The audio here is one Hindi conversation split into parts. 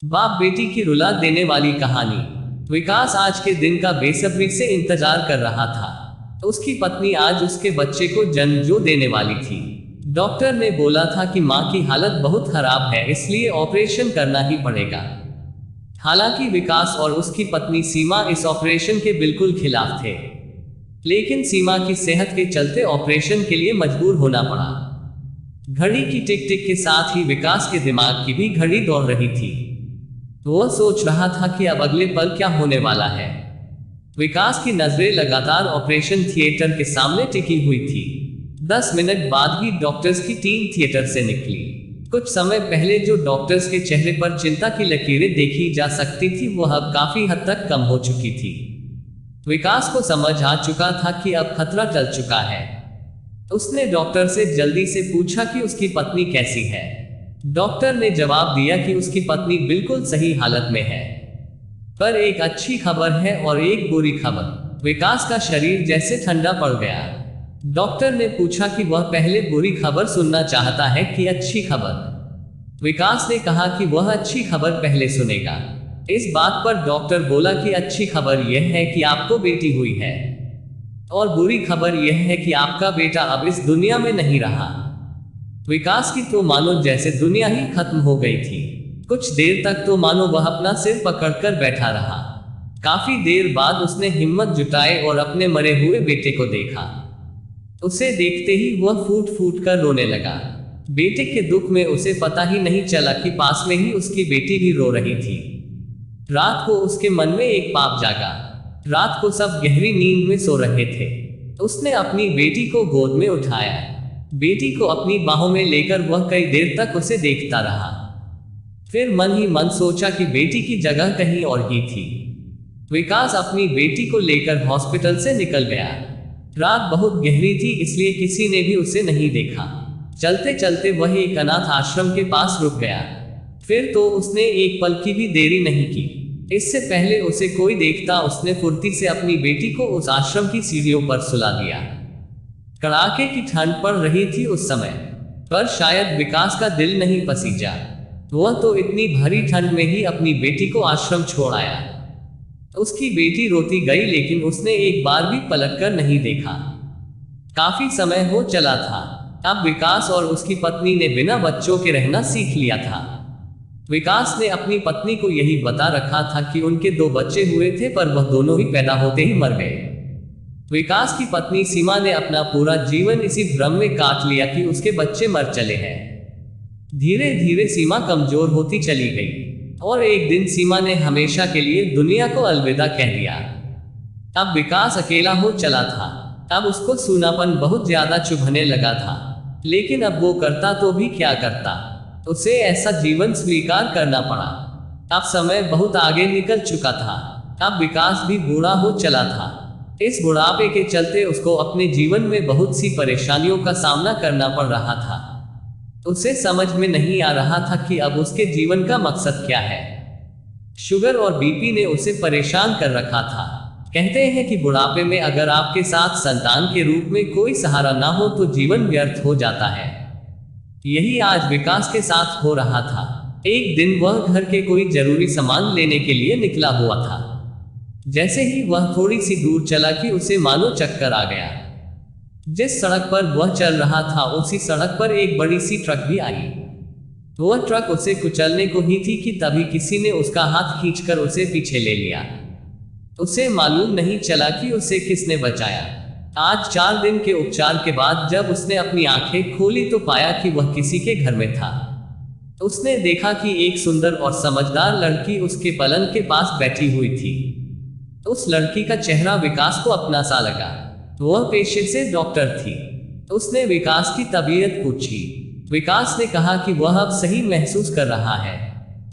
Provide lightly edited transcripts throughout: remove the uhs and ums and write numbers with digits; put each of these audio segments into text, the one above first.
बाप बेटी की रुला देने वाली कहानी। विकास आज के दिन का बेसब्री से इंतजार कर रहा था। उसकी पत्नी आज उसके बच्चे को जन्म जो देने वाली थी। डॉक्टर ने बोला था कि मां की हालत बहुत खराब है, इसलिए ऑपरेशन करना ही पड़ेगा। हालांकि विकास और उसकी पत्नी सीमा इस ऑपरेशन के बिल्कुल खिलाफ थे, लेकिन सीमा की सेहत के चलते ऑपरेशन के लिए मजबूर होना पड़ा। घड़ी की टिक टिक के साथ ही विकास के दिमाग की भी घड़ी दौड़ रही थी। वह सोच रहा था कि अब अगले पल क्या होने वाला है। विकास की नजरें लगातार ऑपरेशन थिएटर के सामने टिकी हुई थी। 10 मिनट बाद ही डॉक्टर्स की टीम थिएटर से निकली। कुछ समय पहले जो डॉक्टर्स के चेहरे पर चिंता की लकीरें देखी जा सकती थी, वह अब काफी हद तक कम हो चुकी थी। विकास को समझ आ चुका था कि अब खतरा टल चुका है। उसने डॉक्टर से जल्दी से पूछा कि उसकी पत्नी कैसी है। डॉक्टर ने जवाब दिया कि उसकी पत्नी बिल्कुल सही हालत में है, पर एक अच्छी खबर है और एक बुरी खबर। विकास का शरीर जैसे ठंडा पड़ गया। डॉक्टर ने पूछा कि वह पहले बुरी खबर सुनना चाहता है कि अच्छी खबर। विकास ने कहा कि वह अच्छी खबर पहले सुनेगा। इस बात पर डॉक्टर बोला कि अच्छी खबर यह है कि आपको बेटी हुई है, और बुरी खबर यह है कि आपका बेटा अब इस दुनिया में नहीं रहा। विकास की तो मानो जैसे दुनिया ही खत्म हो गई थी। कुछ देर तक तो मानो वह अपना सिर पकड़कर बैठा रहा। काफी देर बाद उसने हिम्मत जुटाई और अपने मरे हुए बेटे को देखा। उसे देखते ही वह फूट फूट कर रोने लगा। बेटे के दुख में उसे पता ही नहीं चला कि पास में ही उसकी बेटी भी रो रही थी। रात को उसके मन में एक पाप जागा। रात को सब गहरी नींद में सो रहे थे। उसने अपनी बेटी को गोद में उठाया। बेटी को अपनी बाहों में लेकर वह कई देर तक उसे देखता रहा। फिर मन ही मन सोचा कि बेटी की जगह कहीं और ही थी। विकास अपनी बेटी को लेकर हॉस्पिटल से निकल गया। रात बहुत गहरी थी, इसलिए किसी ने भी उसे नहीं देखा। चलते चलते वह एक अनाथ आश्रम के पास रुक गया। फिर तो उसने एक पल की भी देरी नहीं की। इससे पहले उसे कोई देखता, उसने फुर्ती से अपनी बेटी को उस आश्रम की सीढ़ियों पर सुला दिया। कड़ाके की ठंड पड़ रही थी उस समय, पर शायद विकास का दिल नहीं पसीजा। वह तो इतनी भारी ठंड में ही अपनी बेटी को आश्रम छोड़ आया। उसकी बेटी रोती गई, लेकिन उसने एक बार भी पलटकर नहीं देखा। काफी समय हो चला था। अब विकास और उसकी पत्नी ने बिना बच्चों के रहना सीख लिया था। विकास ने अपनी पत्नी को यही बता रखा था कि उनके 2 बच्चे हुए थे, पर वह दोनों ही पैदा होते ही मर गए। विकास की पत्नी सीमा ने अपना पूरा जीवन इसी भ्रम में काट लिया कि उसके बच्चे मर चले हैं। धीरे धीरे सीमा कमजोर होती चली गई, और एक दिन सीमा ने हमेशा के लिए दुनिया को अलविदा कह दिया। अब विकास अकेला हो चला था। अब उसको सूनापन बहुत ज्यादा चुभने लगा था, लेकिन अब वो करता तो भी क्या करता। उसे ऐसा जीवन स्वीकार करना पड़ा। अब समय बहुत आगे निकल चुका था। अब विकास भी बूढ़ा हो चला था। इस बुढ़ापे के चलते उसको अपने जीवन में बहुत सी परेशानियों का सामना करना पड़ रहा था। उसे समझ में नहीं आ रहा था कि अब उसके जीवन का मकसद क्या है। शुगर और बीपी ने उसे परेशान कर रखा था। कहते हैं कि बुढ़ापे में अगर आपके साथ संतान के रूप में कोई सहारा ना हो तो जीवन व्यर्थ हो जाता है। यही आज विकास के साथ हो रहा था। एक दिन वह घर के कोई जरूरी सामान लेने के लिए निकला हुआ था। जैसे ही वह थोड़ी सी दूर चला कि उसे मानो चक्कर आ गया। जिस सड़क पर वह चल रहा था, उसी सड़क पर एक बड़ी सी ट्रक भी आई। वह ट्रक उसे कुचलने को ही थी कि तभी किसी ने उसका हाथ खींचकर उसे पीछे ले लिया। उसे मालूम नहीं चला कि उसे किसने बचाया। आज 4 दिन के उपचार के बाद जब उसने अपनी आंखें खोली तो पाया कि वह किसी के घर में था। उसने देखा कि एक सुंदर और समझदार लड़की उसके पलंग के पास बैठी हुई थी। उस लड़की का चेहरा विकास को अपना सा लगा। वह पेशे से डॉक्टर थी। उसने विकास की तबीयत पूछी। विकास ने कहा कि वह अब सही महसूस कर रहा है।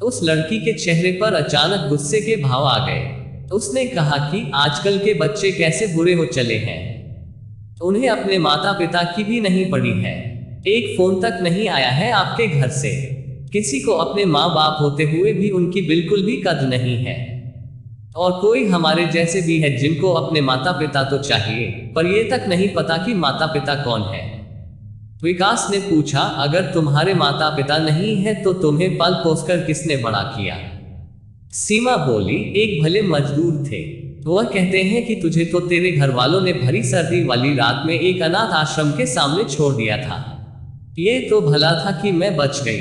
उस लड़की के चेहरे पर अचानक गुस्से के भाव आ गए। उसने कहा कि आजकल के बच्चे कैसे बुरे हो चले हैं। उन्हें अपने माता पिता की भी नहीं पड़ी है। एक फोन तक नहीं आया है आपके घर से। किसी को अपने माँ बाप होते हुए भी उनकी बिल्कुल भी कद्र नहीं है। और कोई हमारे जैसे भी है जिनको अपने माता पिता तो चाहिए, पर ये तक नहीं पता कि माता पिता कौन है। विकास ने पूछा, अगर तुम्हारे माता पिता नहीं है तो तुम्हें पाल पोस कर किसने बड़ा किया। सीमा बोली, एक भले मजदूर थे। वह कहते हैं कि तुझे तो तेरे घर वालों ने भरी सर्दी वाली रात में एक अनाथ आश्रम के सामने छोड़ दिया था। ये तो भला था कि मैं बच गई।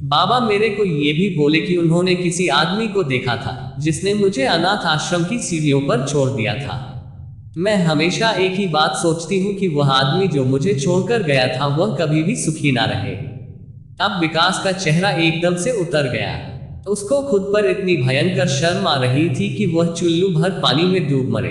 बाबा मेरे को ये भी बोले कि उन्होंने किसी आदमी को देखा था जिसने मुझे अनाथ आश्रम की सीढ़ियों पर छोड़ दिया था। मैं हमेशा एक ही बात सोचती हूँ कि वह आदमी जो मुझे छोड़कर गया था वह कभी भी सुखी ना रहे। अब विकास का चेहरा एकदम से उतर गया। उसको खुद पर इतनी भयंकर शर्म आ रही थी कि वह चुल्लू भर पानी में डूब मरे।